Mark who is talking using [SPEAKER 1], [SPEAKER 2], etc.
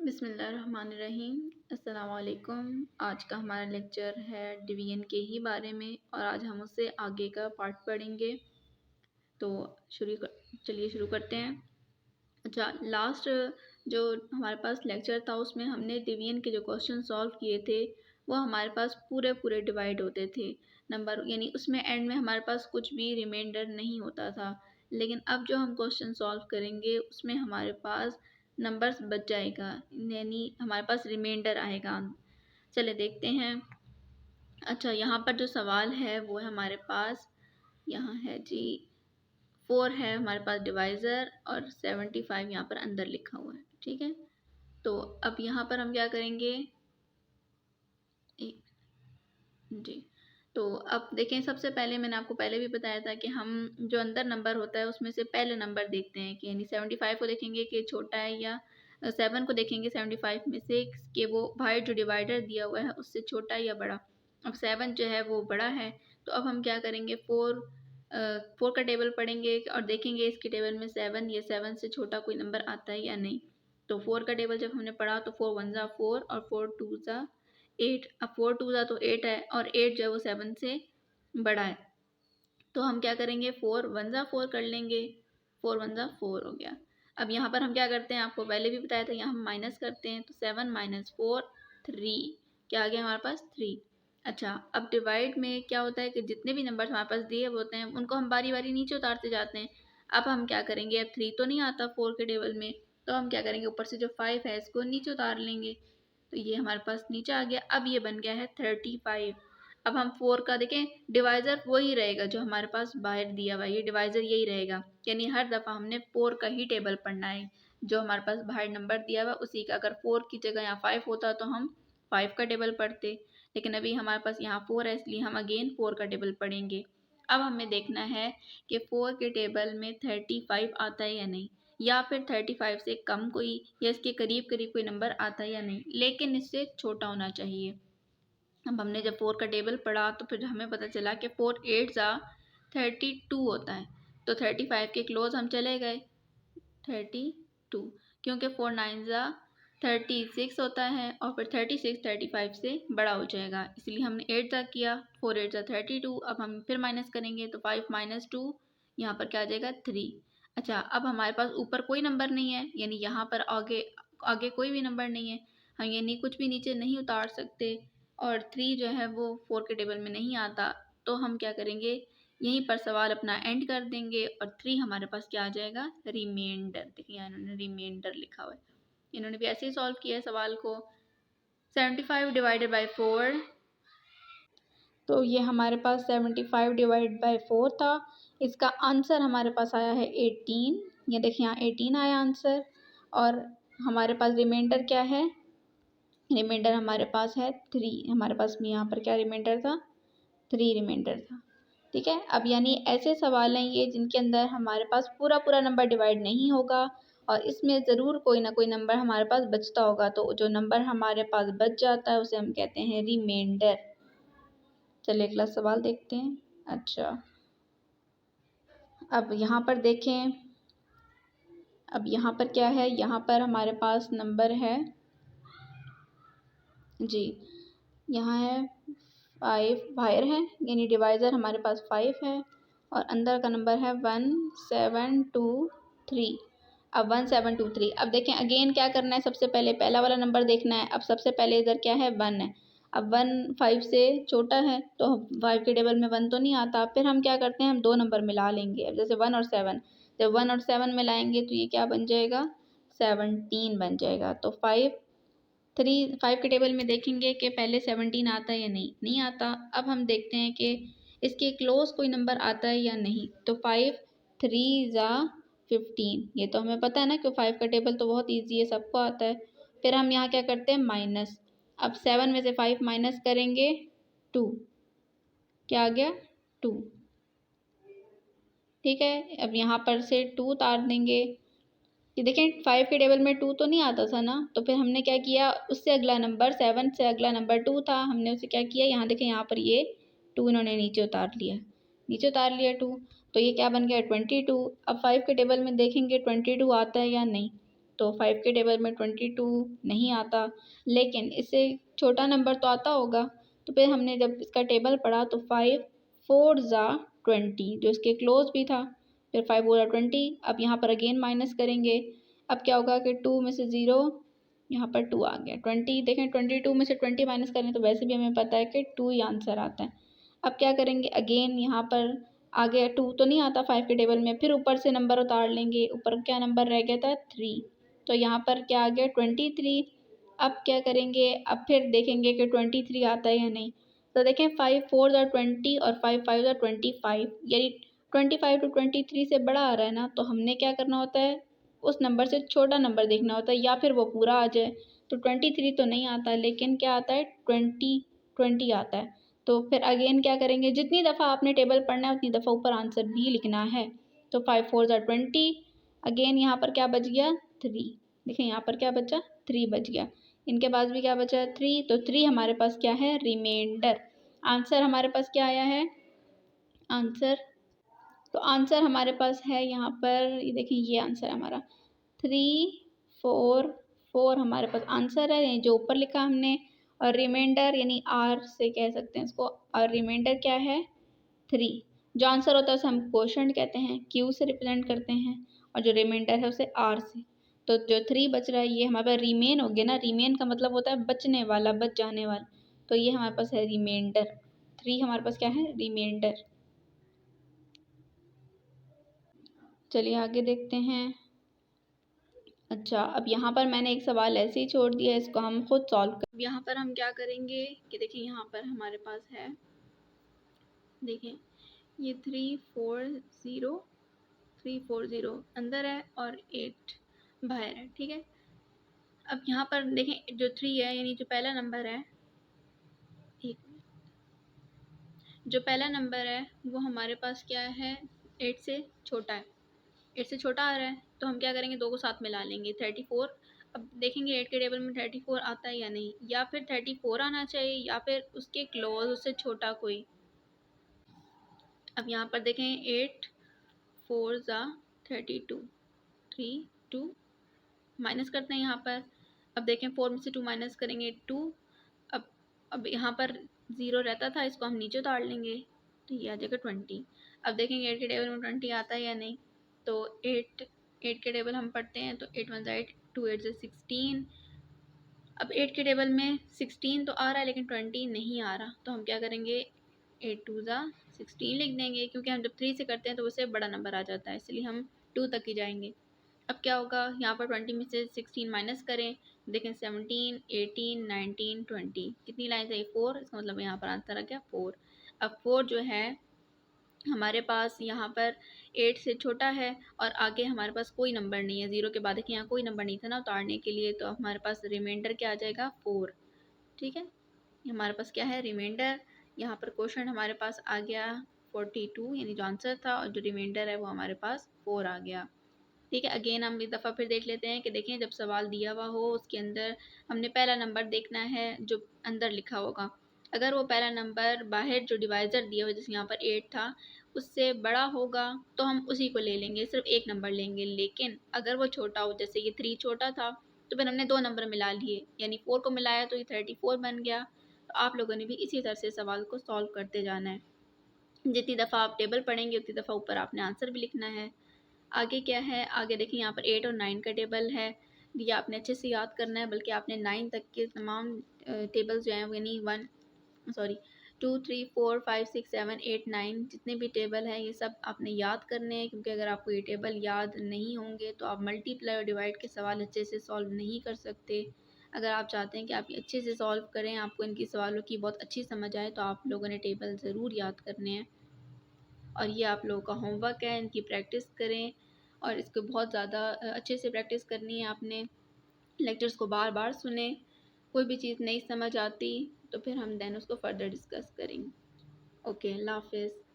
[SPEAKER 1] बिस्मिल्लाहिर्रहमानिर्रहीम। अस्सलाम वालेकुम। आज का हमारा लेक्चर है डिवीज़न के ही बारे में और आज हम उससे आगे का पार्ट पढ़ेंगे। तो चलिए शुरू करते हैं। अच्छा, लास्ट जो हमारे पास लेक्चर था उसमें हमने डिवीज़न के जो क्वेश्चन सॉल्व किए थे वो हमारे पास पूरे पूरे डिवाइड होते थे नंबर, यानी उसमें एंड में हमारे पास कुछ भी रिमाइंडर नहीं होता था। लेकिन अब जो हम क्वेश्चन सॉल्व करेंगे उसमें हमारे पास नंबर्स बच जाएगा, यानी हमारे पास रिमाइंडर आएगा। चले देखते हैं। अच्छा, यहाँ पर जो सवाल है वो है हमारे पास, यहाँ है जी 4 है हमारे पास डिवाइज़र और 75 यहाँ पर अंदर लिखा हुआ है। ठीक है, तो अब यहाँ पर हम क्या करेंगे जी। तो अब देखें, सबसे पहले मैंने आपको पहले भी बताया था कि हम जो अंदर नंबर होता है उसमें से पहले नंबर देखते हैं कि यानी 75 को देखेंगे कि छोटा है या 7 को देखेंगे 75 में से कि वो बाहर जो डिवाइडर दिया हुआ है उससे छोटा है या बड़ा। अब 7 जो है वो बड़ा है, तो अब हम क्या करेंगे 4 का टेबल पढ़ेंगे और देखेंगे इसके टेबल में 7 या 7 से छोटा कोई नंबर आता है या नहीं। तो 4 का टेबल जब हमने पढ़ा तो 4 1 ज़ा 4 और 4 2 ज़ा 8। अब 4 2 ज़ा तो 8 है और 8 जो है वो 7 से बड़ा है। तो हम क्या करेंगे 4 1 ज़ा 4 कर लेंगे, 4 1 ज़ा 4 हो गया। अब यहाँ पर हम क्या करते हैं, आपको पहले भी बताया था, यहाँ हम माइनस करते हैं। तो 7 - 4 3, क्या आ गया हमारे पास 3। अच्छा, अब डिवाइड में क्या होता है कि जितने भी नंबर हमारे पास दिए होते हैं उनको हम बारी बारी नीचे उतारते जाते हैं। अब हम क्या करेंगे, अब 3 तो नहीं आता 4 के टेबल में, तो हम क्या करेंगे ऊपर से जो 5 है इसको नीचे उतार लेंगे। तो ये हमारे पास नीचे आ गया। अब ये बन गया है 35। अब हम 4 का देखें, डिवाइज़र वही रहेगा जो हमारे पास बाहर दिया हुआ है, ये डिवाइज़र यही रहेगा, यानी हर दफ़ा हमने 4 का ही टेबल पढ़ना है। जो हमारे पास बाहर नंबर दिया हुआ उसी का, अगर 4 की जगह यहाँ 5 होता तो हम 5 का टेबल पढ़ते, लेकिन अभी हमारे पास यहाँ 4 है इसलिए हम अगेन 4 का टेबल पढ़ेंगे। अब हमें देखना है कि 4 के टेबल में 35 आता है या नहीं, या फिर 35 से कम कोई या इसके करीब करीब कोई नंबर आता है या नहीं, लेकिन इससे छोटा होना चाहिए। अब हमने जब 4 का टेबल पढ़ा तो फिर हमें पता चला कि 4 8 ज़ा 32 होता है। तो 35 के क्लोज हम चले गए 32, क्योंकि 4 9 ज़ा 36 होता है और फिर 36 35 से बड़ा हो जाएगा, इसलिए हमने 8 तक किया। 4 8 ज़ा 32। अब हम फिर माइनस करेंगे तो 5 - 2 यहाँ पर क्या आ जाएगा 3। अच्छा, अब हमारे पास ऊपर कोई नंबर नहीं है, यानी यहाँ पर आगे आगे कोई भी नंबर नहीं है, हम यानी कुछ भी नीचे नहीं उतार सकते और 3 जो है वो 4 के टेबल में नहीं आता। तो हम क्या करेंगे, यहीं पर सवाल अपना एंड कर देंगे और 3 हमारे पास क्या आ जाएगा रिमाइंडर। देखिए यहाँ इन्होंने रिमाइंडर लिखा हुआ है, इन्होंने भी ऐसे ही सॉल्व किया है सवाल को। 75 डिवाइडेड बाई 4, तो ये हमारे पास 75 डिवाइड बाई 4 था। इसका आंसर हमारे पास आया है 18। ये देखिए यहाँ 18 आया आंसर। और हमारे पास रिमाइंडर क्या है, रिमाइंडर हमारे पास है 3। हमारे पास में यहाँ पर क्या रिमाइंडर था, 3 रिमाइंडर था। ठीक है, अब यानी ऐसे सवाल हैं ये जिनके अंदर हमारे पास पूरा पूरा नंबर डिवाइड नहीं होगा और इसमें ज़रूर कोई ना कोई नंबर हमारे पास बचता होगा। तो जो नंबर हमारे पास बच जाता है उसे हम कहते हैं रिमाइंडर। चलिए अगला सवाल देखते हैं। अच्छा, अब यहाँ पर देखें, अब यहाँ पर क्या है, यहाँ पर हमारे पास नंबर है जी, यहाँ है 5 बाहर है, यानी डिवाइज़र हमारे पास 5 है और अंदर का नंबर है 1723। अब 1723, अब देखें अगेन क्या करना है, सबसे पहले पहला वाला नंबर देखना है। अब सबसे पहले इधर क्या है 1 है। अब 1 5 से छोटा है तो 5 के टेबल में 1 तो नहीं आता। फिर हम क्या करते हैं, हम 2 नंबर मिला लेंगे। अब जैसे 1 और 7, जब 1 और 7 मिलाएंगे तो ये क्या बन जाएगा 17 बन जाएगा। तो 5 के टेबल में देखेंगे कि पहले 17 आता है या नहीं, नहीं आता। अब हम देखते हैं कि इसके क्लोज कोई नंबर आता है या नहीं। तो 5 3 ज़ा 15, ये तो हमें पता है ना कि 5 का टेबल तो बहुत इजी है, सबको आता है। फिर हम यहाँ क्या करते हैं माइनस। अब 7 में से 5 माइनस करेंगे 2, क्या आ गया 2। ठीक है, अब यहाँ पर से 2 उतार देंगे। ये देखें 5 के टेबल में 2 तो नहीं आता था ना, तो फिर हमने क्या किया, उससे अगला नंबर 7 से अगला नंबर 2 था, हमने उसे क्या किया, यहाँ देखें यहाँ पर ये 2 इन्होंने नीचे उतार लिया, नीचे उतार लिया 2। तो ये क्या बन गया 22। अब 5 के टेबल में देखेंगे 22 आता है या नहीं। तो 5 के टेबल में 22 नहीं आता, लेकिन इससे छोटा नंबर तो आता होगा। तो फिर हमने जब इसका टेबल पढ़ा तो 5 4 ज़ा 20 जो इसके क्लोज भी था। फिर 5 4 ज़ा 20। अब यहाँ पर अगेन माइनस करेंगे। अब क्या होगा कि 2 में से 0 यहाँ पर 2 आ गया। 20 देखें 22 में से 20 माइनस करें तो वैसे भी हमें पता है कि 2 ही आंसर आता है। अब क्या करेंगे, अगेन यहाँ पर आ गया 2 तो नहीं आता 5 के टेबल में, फिर ऊपर से नंबर उतार लेंगे। ऊपर क्या नंबर रह गया था 3, तो यहाँ पर क्या आ गया 23। अब क्या करेंगे, अब फिर देखेंगे कि 23 आता है या नहीं। तो देखें 5 4 ज़ा 20 और 5 5 ज़ा 25, यानी 25 to 23 से बड़ा आ रहा है ना, तो हमने क्या करना होता है, उस नंबर से छोटा नंबर देखना होता है या फिर वो पूरा आ जाए। तो 23 तो नहीं आता, लेकिन क्या आता है 20 आता है। तो फिर अगेन क्या करेंगे, जितनी दफ़ा आपने टेबल पढ़ना है उतनी दफ़ा ऊपर आंसर भी लिखना है। तो 5 4 ज़ा 20। अगेन यहाँ पर क्या बच गया 3। देखें यहाँ पर क्या बचा 3 बच गया। इनके पास भी क्या बचा 3, तो 3 हमारे पास क्या है रिमाइंडर। आंसर हमारे पास क्या आया है आंसर, तो आंसर हमारे पास है यहाँ पर, ये देखिए ये आंसर है हमारा 3 4 4 हमारे पास आंसर है, जो ऊपर लिखा हमने। और रिमाइंडर यानी आर से कह सकते हैं इसको, और रिमाइंडर क्या है 3। जो आंसर होता है उसे हम क्वोशंट कहते हैं, क्यू से रिप्रेजेंट करते हैं, और जो रिमाइंडर है उसे आर से। तो जो 3 बच रहा है ये हमारे पास रिमेन हो गया ना, रिमेन का मतलब होता है बचने वाला, बच जाने वाला। तो ये हमारे पास है रिमाइंडर, 3 हमारे पास क्या है रिमाइंडर। चलिए आगे देखते हैं। अच्छा, अब यहाँ पर मैंने एक सवाल ऐसे ही छोड़ दिया है, इसको हम खुद सॉल्व कर। अब यहाँ पर हम क्या करेंगे कि देखिए यहाँ पर हमारे पास है, देखें ये 3 4 0 अंदर है और 8 बाहर है, ठीक है। अब यहाँ पर देखें जो 3 है यानी जो पहला नंबर है, जो पहला नंबर है वो हमारे पास क्या है 8 से छोटा है, 8 से छोटा आ रहा है। तो हम क्या करेंगे, 2 को साथ मिला लेंगे 34। अब देखेंगे 8 के टेबल में 34 आता है या नहीं, या फिर 34 आना चाहिए या फिर उसके क्लोज उससे छोटा कोई। अब यहाँ पर देखें 8 4 ज़ा 32, 3 2 माइनस करते हैं यहाँ पर। अब देखें 4 में से 2 माइनस करेंगे 2। अब यहाँ पर 0 रहता था, इसको हम नीचे उतार लेंगे तो ये आ जाएगा 20। अब देखेंगे 8 के टेबल में 20 आता है या नहीं। तो 8 के टेबल हम पढ़ते हैं, तो 8 1 ज़ा 8, 2 8 ज़ा 16। अब 8 के टेबल में 16 तो आ रहा है लेकिन 20 नहीं आ रहा, तो हम क्या करेंगे 8 2 ज़ा 16 लिख देंगे, क्योंकि हम जब 3 से करते हैं तो उससे बड़ा नंबर आ जाता है, इसलिए हम 2 तक ही जाएंगे। अब क्या होगा, यहाँ पर 20 में से 16 माइनस करें, देखें 17 18 19 20 कितनी लाइन आई 4, इसका मतलब यहाँ पर आंसर आ गया 4। अब 4 जो है हमारे पास यहाँ पर 8 से छोटा है और आगे हमारे पास कोई नंबर नहीं है, 0 के बाद देखिए यहाँ कोई नंबर नहीं था ना उतारने के लिए, तो हमारे पास रिमाइंडर क्या आ जाएगा 4, ठीक है। हमारे पास क्या है रिमाइंडर। यहाँ पर क्वेश्चन हमारे पास आ गया 42 यानी जो आंसर था, और जो रिमाइंडर है वो हमारे पास 4 आ गया, ठीक है। अगेन हम एक दफ़ा फिर देख लेते हैं कि देखें जब सवाल दिया हुआ हो उसके अंदर हमने पहला नंबर देखना है जो अंदर लिखा होगा। अगर वो पहला नंबर बाहर जो डिवाइज़र दिया हो जैसे यहाँ पर 8 था उससे बड़ा होगा तो हम उसी को ले लेंगे, सिर्फ एक नंबर लेंगे। लेकिन अगर वो छोटा हो, जैसे ये 3 छोटा था तो फिर हमने 2 नंबर मिला लिए, यानी 4 को मिलाया तो ये 34 बन गया। तो आप लोगों ने भी इसी तरह से सवाल को सॉल्व करते जाना है। जितनी दफ़ा आप टेबल पढ़ेंगे उतनी दफ़ा ऊपर आपने आंसर भी लिखना है। आगे क्या है, आगे देखिए यहाँ पर 8 और 9 का टेबल है, ये आपने अच्छे से याद करना है, बल्कि आपने 9 तक के तमाम टेबल्स जो हैं यानी 2 3 4 5 6 7 8 9 जितने भी टेबल हैं ये सब आपने याद करने हैं, क्योंकि अगर आपको ये टेबल याद नहीं होंगे तो आप मल्टीप्लाई और डिवाइड के सवाल अच्छे से सॉल्व नहीं कर सकते। अगर आप चाहते हैं कि आप ये अच्छे से सॉल्व करें, आपको इनकी सवालों की बहुत अच्छी समझ आए, तो आप लोगों ने टेबल ज़रूर याद करने हैं। और ये आप लोगों का होमवर्क है, इनकी प्रैक्टिस करें और इसको बहुत ज़्यादा अच्छे से प्रैक्टिस करनी है आपने। लेक्चर्स को बार बार सुने, कोई भी चीज़ नहीं समझ आती तो फिर हम देन उसको फर्दर डिस्कस करेंगे। ओके, अल्लाह हाफ़िज़।